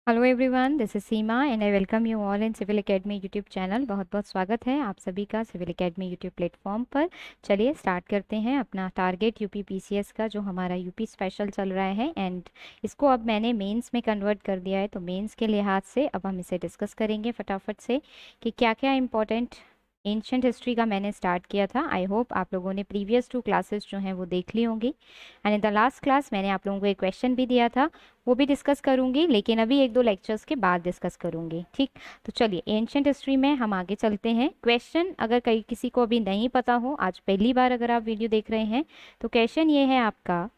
Hello everyone, this is Seema and I welcome you all in civil academy YouTube channel. बहुत बहुत स्वागत है आप सभी का सिविल एकेडमी यूट्यूब प्लेटफॉर्म पर। चलिए स्टार्ट करते हैं अपना टारगेट यूपी पीसीएस का, जो हमारा यूपी स्पेशल चल रहा है एंड इसको अब मैंने मेंस में कन्वर्ट कर दिया है। तो मेंस के लिहाज से अब हम इसे डिस्कस करेंगे फटाफट से कि क्या क्या इंपॉर्टेंट एंशंट हिस्ट्री का मैंने स्टार्ट किया था। आई होप आप लोगों ने प्रीवियस 2 क्लासेस जो हैं वो देख ली होंगी and in the last class मैंने आप लोगों को एक क्वेश्चन भी दिया था, वो भी डिस्कस करूंगी, लेकिन अभी 1-2 लेक्चर्स के बाद डिस्कस करूंगी। ठीक, तो चलिए एंशंट हिस्ट्री में हम आगे चलते हैं। क्वेश्चन अगर कहीं किसी को अभी नहीं पता हो, आज पहली बार अगर आप वीडियो देख रहे हैं, तो क्वेश्चन ये है आपका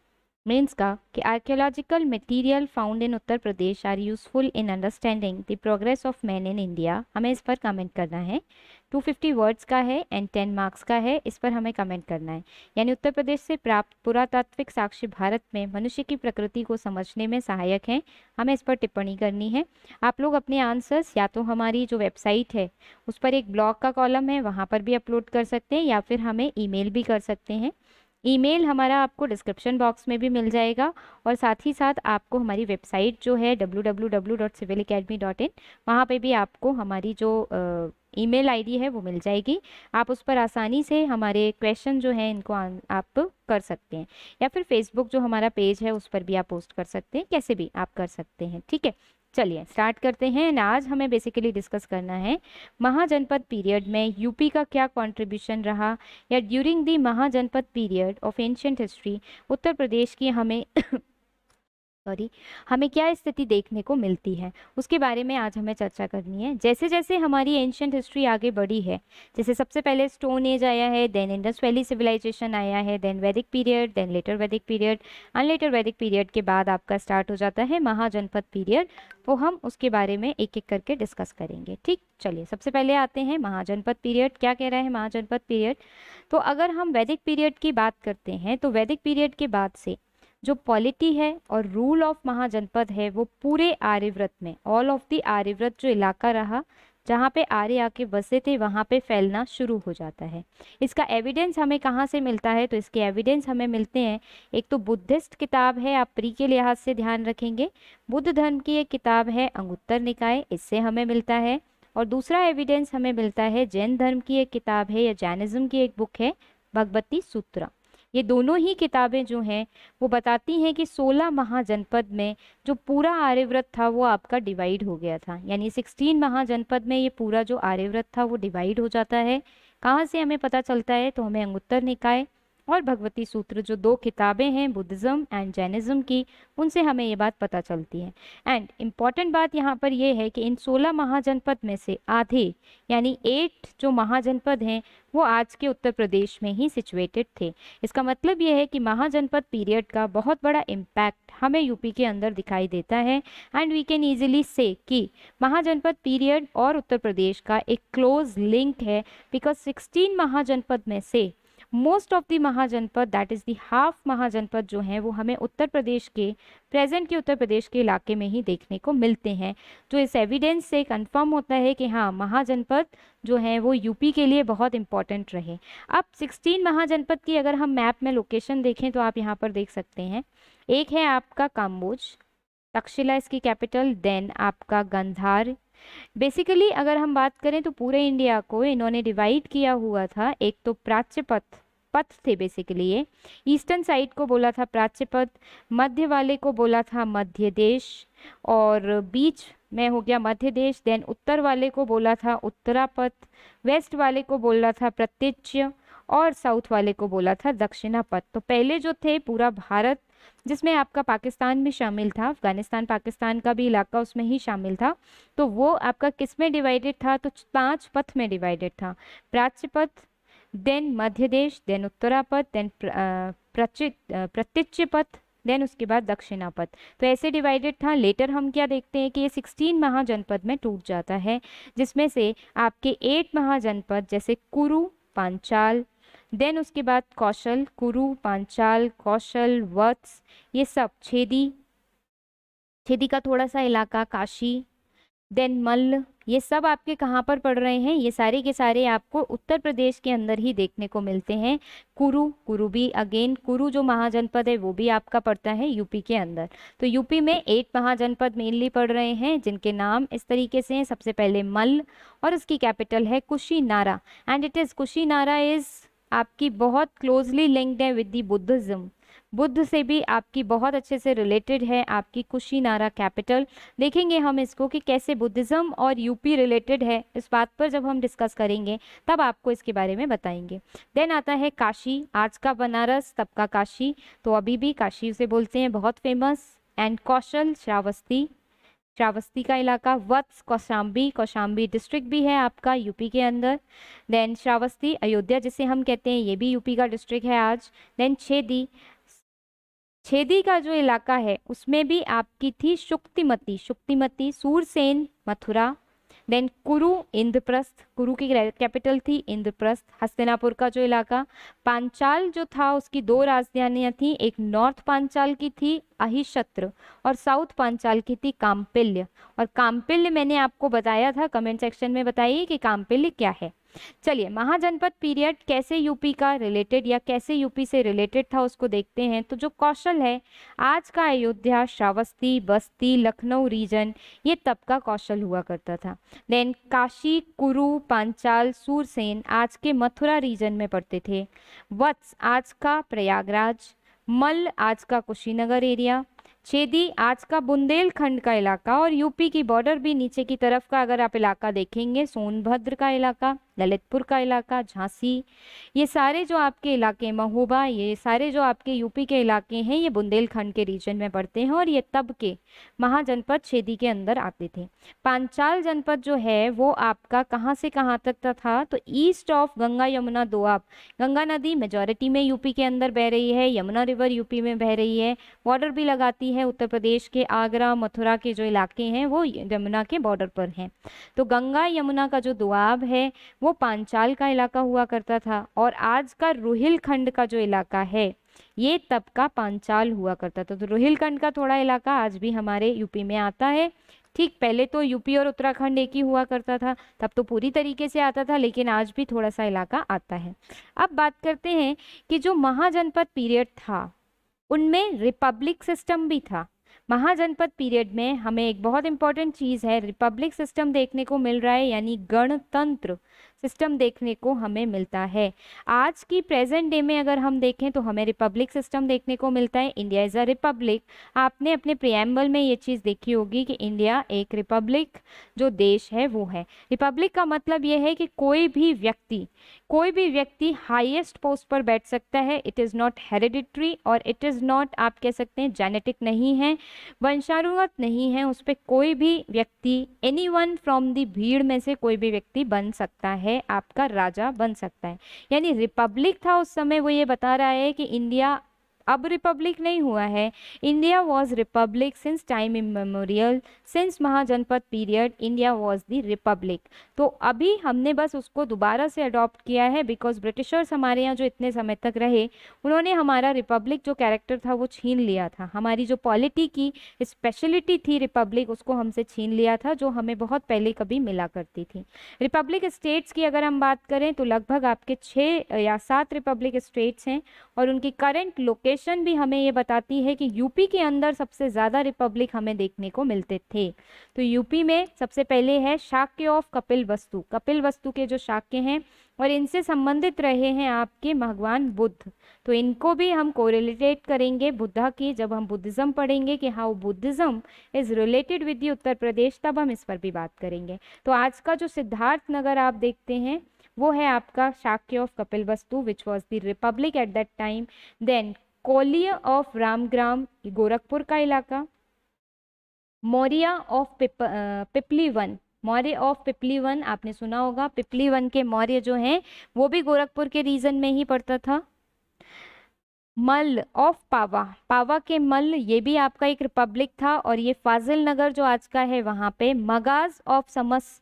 मीन्स का कि archaeological material found in Uttar Pradesh are useful in understanding the progress of man in India. हमें इस पर कमेंट करना है। 250 वर्ड्स का है एंड 10 मार्क्स का है। इस पर हमें कमेंट करना है, यानी उत्तर प्रदेश से प्राप्त पुरातात्विक साक्ष्य भारत में मनुष्य की प्रकृति को समझने में सहायक हैं। हमें इस पर टिप्पणी करनी है। आप लोग अपने आंसर्स या तो हमारी जो वेबसाइट है उस पर एक ब्लॉग का कॉलम है वहाँ पर भी अपलोड कर सकते हैं, या फिर हमें ईमेल भी कर सकते हैं। ईमेल हमारा आपको डिस्क्रिप्शन बॉक्स में भी मिल जाएगा, और साथ ही साथ आपको हमारी वेबसाइट जो है www.civilacademy.in, वहाँ पे भी आपको हमारी जो ईमेल आईडी है वो मिल जाएगी। आप उस पर आसानी से हमारे क्वेश्चन जो हैं इनको आप कर सकते हैं, या फिर फेसबुक जो हमारा पेज है उस पर भी आप पोस्ट कर सकते हैं, कैसे भी आप कर सकते हैं। ठीक है, चलिए स्टार्ट करते हैं। आज हमें बेसिकली डिस्कस करना है महाजनपद पीरियड में यूपी का क्या कंट्रीब्यूशन रहा, या during the Mahajanapada period of ancient history Uttar Pradesh की हमें हमें क्या स्थिति देखने को मिलती है, उसके बारे में आज हमें चर्चा करनी है। जैसे जैसे हमारी एंशियंट हिस्ट्री आगे बढ़ी है, जैसे सबसे पहले स्टोन एज आया है, देन इंडस वैली सिविलाइजेशन आया है, देन वैदिक पीरियड, देन लेटर वैदिक पीरियड, अनलेटर वैदिक पीरियड के बाद आपका स्टार्ट हो जाता है महाजनपद पीरियड। तो हम उसके बारे में एक एक करके डिस्कस करेंगे। ठीक, चलिए सबसे पहले आते हैं महाजनपद पीरियड। क्या कह रहा है महाजनपद पीरियड? तो अगर हम वैदिक पीरियड की बात करते हैं, तो वैदिक पीरियड के बाद से जो पॉलिटी है और रूल ऑफ महाजनपद है वो पूरे आर्यव्रत में, ऑल ऑफ द आर्यव्रत जो इलाका रहा जहाँ पे आर्य आके बसे थे वहाँ पे फैलना शुरू हो जाता है। इसका एविडेंस हमें कहाँ से मिलता है? तो इसके एविडेंस हमें मिलते हैं, एक तो बुद्धिस्ट किताब है, आप प्री के लिहाज से ध्यान रखेंगे, बुद्ध धर्म की एक किताब है अंगुत्तर निकाय, इससे हमें मिलता है। और दूसरा एविडेंस हमें मिलता है जैन धर्म की एक किताब है, या जैनिज्म की एक बुक है भगवती सूत्रा। ये दोनों ही किताबें जो हैं वो बताती हैं कि 16 महाजनपद में जो पूरा आर्यव्रत था वो आपका डिवाइड हो गया था, यानी 16 महाजनपद में ये पूरा जो आर्यव्रत था वो डिवाइड हो जाता है। कहाँ से हमें पता चलता है? तो हमें अंगुत्तर निकाय और भगवती सूत्र जो 2 किताबें हैं बुद्धिज्म एंड जैनिज्म की, उनसे हमें ये बात पता चलती है। एंड इम्पॉर्टेंट बात यहाँ पर यह है कि इन 16 महाजनपद में से आधे यानी 8 जो महाजनपद हैं वो आज के उत्तर प्रदेश में ही सिचुएटेड थे। इसका मतलब यह है कि महाजनपद पीरियड का बहुत बड़ा इम्पैक्ट हमें यूपी के अंदर दिखाई देता है, एंड वी कैन इजीली से कि महाजनपद पीरियड और उत्तर प्रदेश का एक क्लोज लिंक है, बिकॉज 16 महाजनपद में से most of the Mahajanapada, that is the half Mahajanapada जो हैं वो हमें उत्तर प्रदेश के, प्रेजेंट के उत्तर प्रदेश के इलाके में ही देखने को मिलते हैं, जो इस एविडेंस से कंफर्म होता है कि हाँ महाजनपद जो है वो यूपी के लिए बहुत इंपॉर्टेंट रहे। अब 16 महाजनपद की अगर हम मैप में लोकेशन देखें तो आप यहाँ पर देख सकते हैं, एक है आपका काम्बोज, तक्षशिला इसकी कैपिटल, देन आपका गंधार। बेसिकली अगर हम बात करें तो पूरे इंडिया को इन्होंने डिवाइड किया हुआ था, एक तो प्राच्य पथ, पथ थे बेसिकली ये, ईस्टर्न साइड को बोला था प्राच्य पथ, मध्य वाले को बोला था मध्य देश, और बीच में हो गया मध्य देश, देन उत्तर वाले को बोला था उत्तरापथ, वेस्ट वाले को बोला था प्रत्यच्य, और साउथ वाले को बोला था दक्षिणापथ। तो पहले जो थे पूरा भारत, जिसमें आपका पाकिस्तान भी शामिल था, अफगानिस्तान पाकिस्तान का भी इलाका उसमें ही शामिल था, तो वो आपका किस में डिवाइडेड था? तो 5 पथ में डिवाइडेड था, प्राच्य पथ, देन मध्य देश, देन उत्तरापथ, देन प्रत्यच्य पथ, देन उसके बाद दक्षिणापथ। तो ऐसे डिवाइडेड था। लेटर हम क्या देखते हैं कि ये 16 महाजनपद में टूट जाता है, जिसमें से आपके 8 महाजनपद जैसे कुरु, पांचाल, देन उसके बाद कौशल, कुरु, पांचाल, कौशल, वत्स, ये सब, छेदी, छेदी का थोड़ा सा इलाका, काशी, देन मल्ल, ये सब आपके कहाँ पर पड़ रहे हैं, ये सारे के सारे आपको उत्तर प्रदेश के अंदर ही देखने को मिलते हैं। कुरु, कुरु भी अगेन, कुरु जो महाजनपद है वो भी आपका पड़ता है यूपी के अंदर। तो यूपी में 8 महाजनपद मेनली पड़ रहे हैं जिनके नाम इस तरीके से हैं। सबसे पहले मल्ल और उसकी कैपिटल है Kushinara, and it is Kushinara is आपकी बहुत क्लोजली लिंक्ड है विद द बुद्धिज्म, बुद्ध से भी आपकी बहुत अच्छे से रिलेटेड है आपकी कुशीनारा कैपिटल। देखेंगे हम इसको कि कैसे बुद्धिज्म और यूपी रिलेटेड है, इस बात पर जब हम डिस्कस करेंगे तब आपको इसके बारे में बताएंगे। देन आता है काशी, आज का बनारस तब का काशी, तो अभी भी काशी उसे बोलते हैं, बहुत फेमस। एंड कौशल, श्रावस्ती, श्रावस्ती का इलाका। वत्स, कौशाम्बी, कौशाम्बी डिस्ट्रिक्ट भी है आपका यूपी के अंदर। देन श्रावस्ती, अयोध्या जिसे हम कहते हैं, ये भी यूपी का डिस्ट्रिक्ट है आज। देन छेदी, छेदी का जो इलाका है उसमें भी आपकी थी शुक्तिमती, शुक्तिमती, सूरसेन, मथुरा। देन कुरु, इंद्रप्रस्थ, कुरु की कैपिटल थी इंद्रप्रस्थ। हस्तिनापुर का जो इलाका, पांचाल जो था उसकी 2 राजधानियां थी, एक नॉर्थ पांचाल की थी अहिशत्र और साउथ पांचाल की थी काम्पिल्य। और काम्पिल्य मैंने आपको बताया था, कमेंट सेक्शन में बताइए कि काम्पिल्य क्या है। चलिए, महाजनपद पीरियड कैसे यूपी का रिलेटेड या कैसे यूपी से रिलेटेड था उसको देखते हैं। तो जो कौशल है, आज का अयोध्या, श्रावस्ती, बस्ती, लखनऊ रीजन, ये तब का कौशल हुआ करता था। देन काशी, कुरु, पांचाल, सूरसेन आज के मथुरा रीजन में पड़ते थे। वत्स आज का प्रयागराज, मल्ल आज का कुशीनगर एरिया, छेदी आज का बुंदेलखंड का इलाका, और यूपी की बॉर्डर भी नीचे की तरफ का अगर आप इलाका देखेंगे, सोनभद्र का इलाका, ललितपुर का इलाका, झांसी, ये सारे जो आपके इलाके, महोबा, ये सारे जो आपके यूपी के इलाके हैं ये बुंदेलखंड के रीजन में पड़ते हैं और ये तब के महाजनपद छेदी के अंदर आते थे। पांचाल जनपद जो है वो आपका कहाँ से कहाँ तक था, तो ईस्ट ऑफ गंगा यमुना दोआब, गंगा नदी मेजॉरिटी में यूपी के अंदर बह रही है, यमुना रिवर यूपी में बह रही है, बॉर्डर भी लगाती है उत्तर प्रदेश के, आगरा मथुरा के जो इलाके हैं वो यमुना के बॉर्डर पर हैं। तो गंगा यमुना का जो दोआब है वो पांचाल का इलाका हुआ करता था, और आज का रुहिलखंड का जो इलाका है ये तब का पांचाल हुआ करता था। तो रुहिलखंड का थोड़ा इलाका आज भी हमारे यूपी में आता है। ठीक, पहले तो यूपी और उत्तराखंड एक ही हुआ करता था, तब तो पूरी तरीके से आता था, लेकिन आज भी थोड़ा सा इलाका आता है। अब बात करते हैं कि जो महाजनपद पीरियड था उनमें रिपब्लिक सिस्टम भी था। महाजनपद पीरियड में हमें एक बहुत इंपॉर्टेंट चीज़ है, रिपब्लिक सिस्टम देखने को मिल रहा है, यानी गणतंत्र सिस्टम देखने को हमें मिलता है। आज की प्रेजेंट डे में अगर हम देखें तो हमें रिपब्लिक सिस्टम देखने को मिलता है। India is a republic. आपने अपने प्रियम्बल में ये चीज़ देखी होगी कि इंडिया एक रिपब्लिक जो देश है वो है। रिपब्लिक का मतलब ये है कि कोई भी व्यक्ति हाईएस्ट पोस्ट पर बैठ सकता है। इट इज़ नॉट हेरिडिटरी और इट इज़ नॉट, आप कह सकते हैं, जेनेटिक नहीं है, वंशानुगत नहीं है, उस पर कोई भी व्यक्ति, एनीवन फ्रॉम द भीड़ में से कोई भी व्यक्ति बन सकता है, आपका राजा बन सकता है। यानी रिपब्लिक था उस समय, वो ये बता रहा है कि इंडिया अब रिपब्लिक नहीं हुआ है, India was republic since time immemorial, since Mahajanapada period India was the republic. तो अभी हमने बस उसको दोबारा से अडॉप्ट किया है, बिकॉज ब्रिटिशर्स हमारे यहाँ जो इतने समय तक रहे उन्होंने हमारा रिपब्लिक जो कैरेक्टर था वो छीन लिया था, हमारी जो पॉलिटी की स्पेशलिटी थी रिपब्लिक उसको हमसे छीन लिया था, जो हमें बहुत पहले कभी मिला करती थी। रिपब्लिक स्टेट्स की अगर हम बात करें तो लगभग आपके 6 या 7 रिपब्लिक स्टेट्स हैं, और उनकी करंट लोकेशन भी हमें ये बताती है कि यूपी के अंदर सबसे ज़्यादा रिपब्लिक हमें देखने को मिलते थे। तो यूपी में सबसे पहले है शाक्य ऑफ कपिलवस्तु, कपिलवस्तु के जो शाक्य हैं और इनसे संबंधित रहे हैं आपके भगवान बुद्ध, तो इनको भी हम कोरिलेट करेंगे बुद्धा की, जब हम बुद्धिज्म पढ़ेंगे कि how Buddhism is related with the Uttar Pradesh, तब हम इस पर भी बात करेंगे। तो आज का जो सिद्धार्थ नगर आप देखते हैं वो है आपका Shakya of Kapilavastu which was the republic at that time. Then Koliya of Ramgram, Gorakhpur का इलाका। मौर्य ऑफ पिपलीवन, मौर्य ऑफ पिपलीवन आपने सुना होगा, पिपलीवन के मौर्य जो हैं वो भी गोरखपुर के रीजन में ही पड़ता था। मल्ल ऑफ पावा, पावा के मल्ल, ये भी आपका एक रिपब्लिक था, और ये फाजिल नगर जो आज का है वहाँ पे। मगाज ऑफ समस,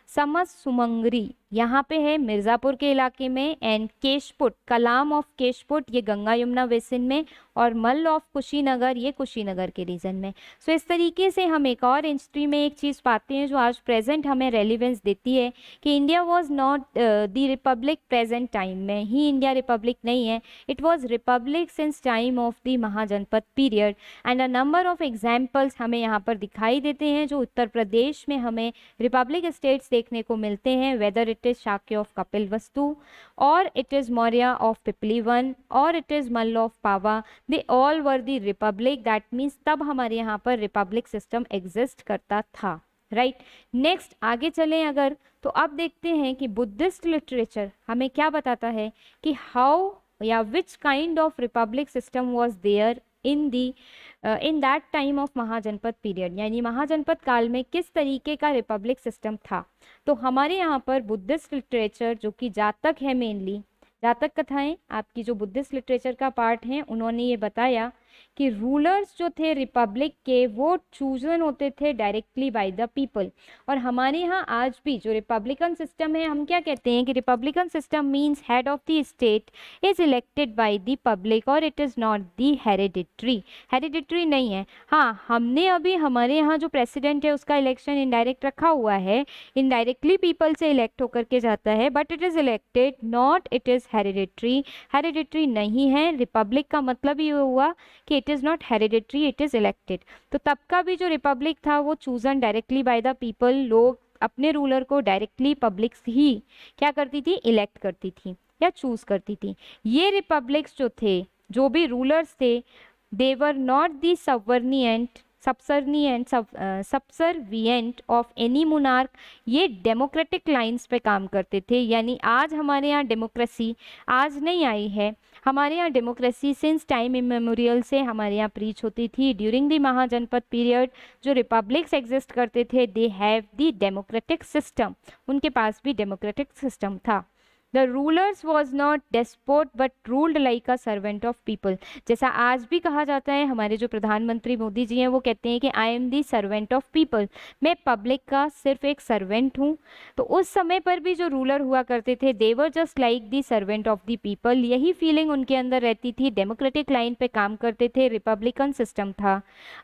समस सुमंगरी, यहाँ पे है मिर्ज़ापुर के इलाके में, एंड केशपुट, कलाम ऑफ केशपुट ये गंगा यमुना बेसिन में, और मल्ल ऑफ कुशीनगर ये कुशीनगर के रीजन में। सो इस तरीके से हम एक और हिस्ट्री में एक चीज़ पाते हैं जो आज प्रेजेंट हमें रेलिवेंस देती है कि India was not the republic present time में ही इंडिया रिपब्लिक नहीं है, it was republic since time of the Mahajanapada period. And a number of examples हमें यहाँ पर दिखाई देते हैं जो उत्तर प्रदेश में हमें रिपब्लिक स्टेट्स देखने को मिलते हैं, whether it is Shakya of Kapilavastu, और it is Maurya of Pippalivan, और it is Malla of Pava, they all were the republic. That means तब हमारे यहाँ पर रिपब्लिक सिस्टम एग्जिस्ट करता था, राइट। नेक्स्ट आगे चलें अगर, तो अब देखते हैं कि बुद्धिस्ट लिटरेचर हमें क्या बताता है कि हाउ या which kind of republic system was there in that time of Mahajanapada period, यानी महाजनपद काल में किस तरीके का रिपब्लिक सिस्टम था। तो हमारे यहाँ पर बुद्धिस्ट लिटरेचर जो कि जातक है, मेनली जातक कथाएं आपकी जो बुद्धिस्ट लिटरेचर का पार्ट है, उन्होंने ये बताया कि रूलर्स जो थे रिपब्लिक के वो चूजन होते थे डायरेक्टली बाय द पीपल। और हमारे यहाँ आज भी जो रिपब्लिकन सिस्टम है, हम क्या कहते हैं कि republican system means head of the state is elected by the public और it is not the hereditary. Hereditary नहीं है। हाँ, हमने अभी हमारे यहाँ जो प्रेसिडेंट है उसका इलेक्शन इनडायरेक्ट रखा हुआ है, इनडायरेक्टली पीपल से इलेक्ट होकर के जाता है, but it is elected, not it is hereditary. Hereditary नहीं है। रिपब्लिक का मतलब ये हुआ कि it is not hereditary, it is elected. तो तब का भी जो रिपब्लिक था वो chosen directly by the people, लोग अपने रूलर को डायरेक्टली पब्लिक ही क्या करती थी, इलेक्ट करती थी या चूज करती थी। ये रिपब्लिक्स जो थे, जो भी रूलर्स थे, they were not the subservient of any monarch. ये डेमोक्रेटिक लाइंस पे काम करते थे, यानी आज हमारे यहाँ डेमोक्रेसी आज नहीं आई है, हमारे यहाँ डेमोक्रेसी सिंस टाइम इमेमोरियल से हमारे यहाँ प्रीच होती थी। ड्यूरिंग द महाजनपद पीरियड जो रिपब्लिक्स एग्जिस्ट करते थे, they have the democratic system, उनके पास भी डेमोक्रेटिक सिस्टम था। The rulers was not despot but ruled like a servant of people. जैसा आज भी कहा जाता है, हमारे जो प्रधानमंत्री मोदी जी हैं वो कहते हैं कि I am the servant of people, मैं पब्लिक का सिर्फ एक सर्वेंट हूँ। तो उस समय पर भी जो रूलर हुआ करते थे, they were just like the servant of the people, यही फीलिंग उनके अंदर रहती थी। डेमोक्रेटिक लाइन पे काम करते थे, रिपब्लिकन सिस्टम था।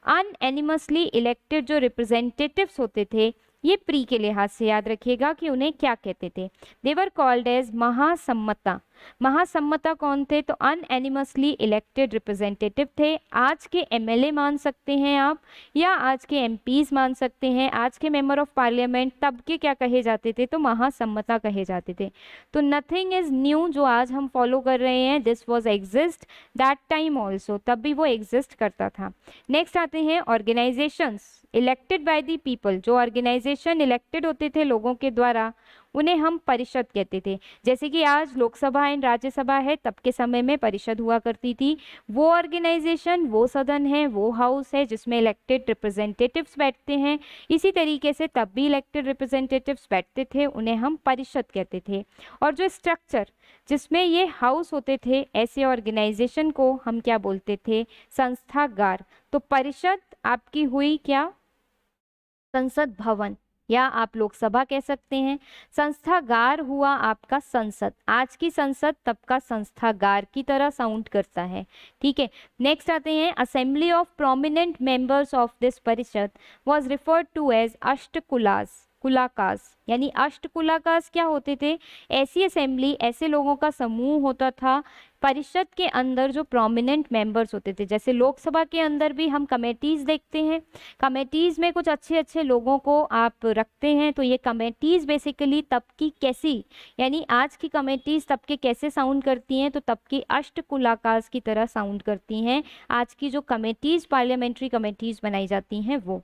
अनएनिमसली इलेक्टेड जो रिप्रेजेंटेटिव्स होते थे, ये प्री के लिहाज से याद रखिएगा कि उन्हें क्या कहते थे, दे वर कॉल्ड एज महासम्मता। महासम्मता कौन थे, तो अनएनिमसली इलेक्टेड रिप्रेजेंटेटिव थे। आज के एमएलए मान सकते हैं आप, या आज के एमपीज मान सकते हैं, आज के मेंबर ऑफ पार्लियामेंट, तब के क्या कहे जाते थे, तो महासम्मता कहे जाते थे। तो नथिंग इज न्यू जो आज हम फॉलो कर रहे हैं, this was exist that time also, तब भी वो एग्जिस्ट करता था। नेक्स्ट आते हैं organisations elected by the people. जो ऑर्गेनाइजेशन इलेक्टेड होते थे लोगों के द्वारा, उन्हें हम परिषद कहते थे। जैसे कि आज लोकसभा एंड राज्यसभा है, तब के समय में परिषद हुआ करती थी। वो ऑर्गेनाइजेशन, वो सदन है, वो हाउस है जिसमें इलेक्टेड रिप्रेजेंटेटिव्स बैठते हैं। इसी तरीके से तब भी इलेक्टेड रिप्रेजेंटेटिव्स बैठते थे, उन्हें हम परिषद कहते थे। और जो स्ट्रक्चर जिसमें ये हाउस होते थे, ऐसे ऑर्गेनाइजेशन को हम क्या बोलते थे, संस्थागार। तो परिषद आपकी हुई क्या, संसद भवन, या आप लोकसभा कह सकते हैं। संस्थागार हुआ आपका संसद। आज की संसद तब का संस्थागार की तरह साउंड करता है, ठीक है। नेक्स्ट आते हैं assembly of prominent members of this परिषद वाज रिफर्ड टू एज कुलाकास, यानी अष्टकुलाकास क्या होते थे, ऐसी असेंबली, ऐसे लोगों का समूह होता था परिषद के अंदर जो प्रोमिनेंट मेंबर्स होते थे। जैसे लोकसभा के अंदर भी हम कमेटीज देखते हैं, कमेटीज में कुछ अच्छे अच्छे लोगों को आप रखते हैं। तो ये कमेटीज बेसिकली तब की कैसी, यानी आज की कमेटीज तब के कैसे साउंड करती हैं, तो तब की अष्टकुलाकास की तरह साउंड करती हैं। आज की जो कमेटीज, पार्लियामेंट्री कमेटीज बनाई जाती हैं वो,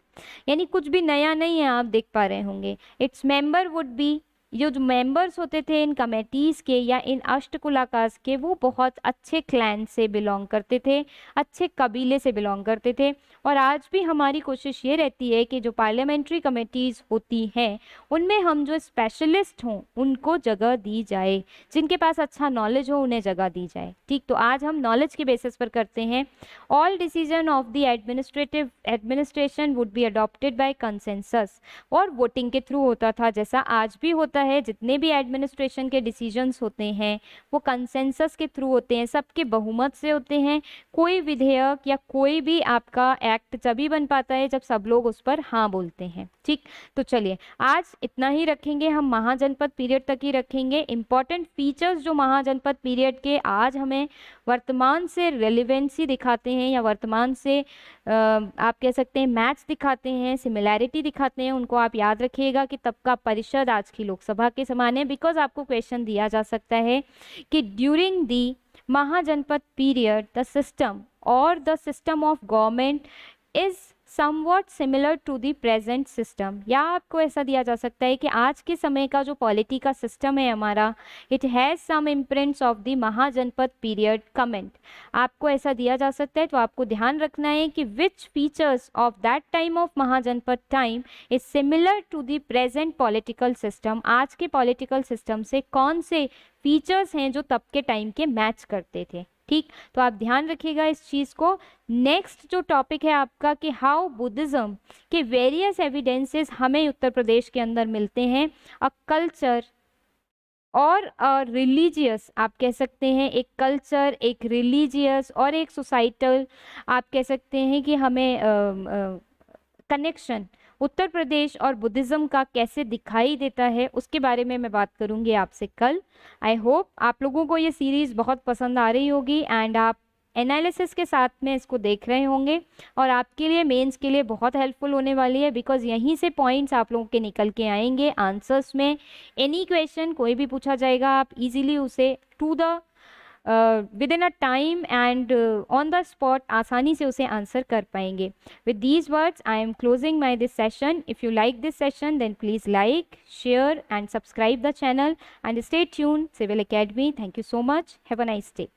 यानी कुछ भी नया नहीं है, आप देख पा रहे होंगे। इट्स मेंबर वुड बी, ये जो मेंबर्स होते थे इन कमेटीज़ के या इन अष्टकुलाकास के, वो बहुत अच्छे क्लैन से बिलोंग करते थे, अच्छे कबीले से बिलोंग करते थे। और आज भी हमारी कोशिश ये रहती है कि जो पार्लियामेंट्री कमेटीज़ होती हैं उनमें हम जो स्पेशलिस्ट हों उनको जगह दी जाए, जिनके पास अच्छा नॉलेज हो उन्हें जगह दी जाए, ठीक। तो आज हम नॉलेज के बेसिस पर करते हैं। All decision of the administration would be adopted by consensus, और वोटिंग के थ्रू होता था, जैसा आज भी होता है जितने भी एडमिनिस्ट्रेशन के डिसीजंस होते हैं वो कंसेंसस के थ्रू होते हैं, सबके बहुमत से होते हैं। कोई विधेयक या कोई भी आपका एक्ट तभी बन पाता है जब सब लोग उस पर हाँ बोलते हैं। ठीक, तो चलिए आज इतना ही रखेंगे, हम महाजनपद पीरियड तक ही रखेंगे। इंपॉर्टेंट फीचर्स जो महाजनपद पीरियड के आज हमें वर्तमान से रेलिवेंसी दिखाते हैं या वर्तमान से आप कह सकते हैं मैच दिखाते हैं, सिमिलैरिटी दिखाते हैं, उनको आप याद रखिएगा कि तब का परिषद आज की लोकसभा के समान है। बिकॉज आपको क्वेश्चन दिया जा सकता है कि during the Mahajanapada period the system और the system of government is somewhat similar to the present system, या आपको ऐसा दिया जा सकता है कि आज के समय का जो पॉलिटी का सिस्टम है हमारा, it has some imprints of the Mahajanapada period comment. आपको ऐसा दिया जा सकता है, तो आपको ध्यान रखना है कि which features of that time of Mahajanapada time is similar to the present political system. आज के पॉलिटिकल सिस्टम से कौन से फीचर्स हैं जो तब के टाइम के मैच करते थे। ठीक, तो आप ध्यान रखिएगा इस चीज़ को। नेक्स्ट जो टॉपिक है आपका कि हाउ बुद्धिज्म के वेरियस एविडेंसेस हमें उत्तर प्रदेश के अंदर मिलते हैं, अ कल्चर और रिलीजियस, आप कह सकते हैं एक कल्चर, एक रिलीजियस और एक सोसाइटल, आप कह सकते हैं कि हमें कनेक्शन उत्तर प्रदेश और बुद्धिज़्म का कैसे दिखाई देता है, उसके बारे में मैं बात करूंगी आपसे कल। आई होप आप लोगों को ये सीरीज़ बहुत पसंद आ रही होगी एंड आप एनालिसिस के साथ में इसको देख रहे होंगे और आपके लिए मेंस के लिए बहुत हेल्पफुल होने वाली है। बिकॉज यहीं से पॉइंट्स आप लोगों के निकल के आएंगे आंसर्स में। एनी क्वेश्चन कोई भी पूछा जाएगा, आप इजीली उसे to the within a time and on the spot आसानी से उसे आंसर कर पाएंगे। With these words I am closing my this session. If you like this session then please like, share and subscribe the channel and stay tuned. Civil Academy. Thank you so much. Have a nice day.